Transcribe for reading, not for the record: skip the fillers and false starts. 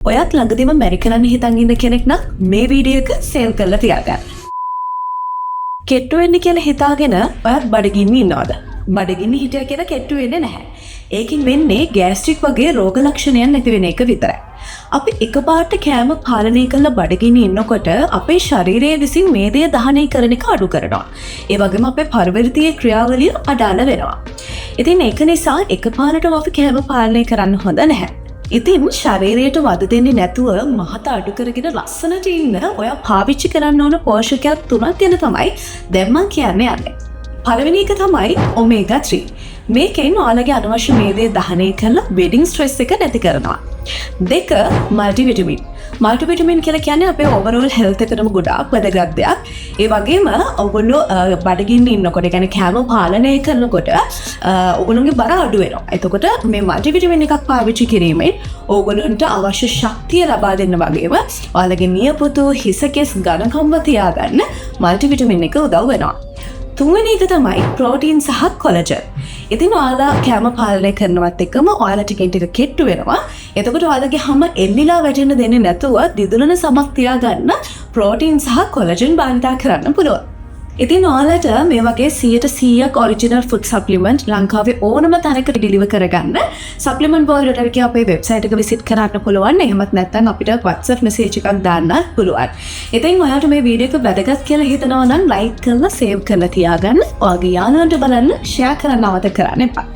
ඔයත් ළඟදීම මැරි කරන්න හිතන් ඉන්න කෙනෙක් නම් මේ වීඩියෝ එක සේව් කරලා තියාගන්න. කෙට්ටු වෙන්න කියලා හිතාගෙන ඔයත් බඩගින්න ඉන්නවද? බඩගින්න හිටියා කියලා කෙට්ටු වෙන්නේ නැහැ. ඒකින් වෙන්නේ ගෑස්ට්‍රික් වගේ රෝග ලක්ෂණයන් නැති වෙන එක විතරයි. අපි එකපාරට කෑම පාලනය කරලා බඩගින්න ඉන්නකොට අපේ ශරීරය විසින් මේදය දහනය කරන එක අඩු කරනවා. ඒ වගේම අපේ පරිවර්තීය ක්‍රියාවලිය අඩාල වෙනවා. ඉතින් ඒක නිසා එකපාරටම අපි කෑම පාලනය කරන්න හොඳ නැහැ. ඉතින් ශරීරයට වද දෙන්නේ නැතුව මහත අඩු කරගෙන ලස්සනට ඉන්න ඔයා පාවිච්චි කරන්න ඕන පෝෂකයක් 3ක් ගැන තමයි දැන් මම කියන්න යන්නේ. පළවෙනි එක තමයි ඔමේගා 3. මේකෙන් ඔයාලගේ අනවශ්‍ය මේදය දහනය කරලා වෙඩින් ස්ට්‍රෙස් එක නැති කරනවා. 2 මල්ටිවිටමින්. මල්ටිවිටමින් කියලා කියන්නේ අපේ ඕවරෝල් හෙල්ත් එකටම ගොඩාක් වැදගත් දෙයක්. ඒ වගේම ඔයගොල්ලෝ බඩගින්න ඉන්නකොට يعني කෑම පාලනය කරනකොට ඔයගොල්ලෝගේ බර අඩු වෙනවා. එතකොට මේ මල්ටිවිටමින් එකක් පාවිච්චි කිරීමෙන් ඕගොල්ලන්ට අවශ්‍ය ශක්තිය ලබා දෙන්න වගේම ඔයාලගේ නියපොතු හිසකෙස් ඝනකම්ව තියාගන්න මල්ටිවිටමින් එක උදව් වෙනවා. 3වෙනි එක තමයි ප්‍රෝටීන් සහ කොලජන්. ඉතින් ඔයාලා කෑම පාලනය කරනවත් එක්කම ඔයාලා ටිකෙන් ටික කෙට්ටු වෙනවා. එතකොට ඔයාලගේ හැම එල්ලිලා වැටෙන්න දෙන්නේ නැතුව දිදුලන සමක් තියාගන්න ප්‍රෝටීන් සහ කොලජන් භාවිතා කරන්න පුළුවන්. ඉතින් ඔයාලට මේ වගේ 100% ඔරිජිනල් ෆුඩ් සප්ලිමන්ට් ලංකාවේ ඕනම තැනකට ඩිලිවර් කරගන්න සප්ලිමන්ට් වර්ල්ඩ් එකට අපේ වෙබ්සයිට් එක විසිට් කරන්න පුළුවන්. එහෙමත් නැත්නම් අපිට WhatsApp message එකක් දාන්න පුළුවන්. ඉතින් ඔයාලට මේ වීඩියෝ එක වැදගත් කියලා හිතනවා නම් ලයික් කරලා සේව් කරලා තියාගන්න. ඔයාගේ යාළුවන්ට බලන්න ෂෙයා කරන්න අවත කරන්න එපා.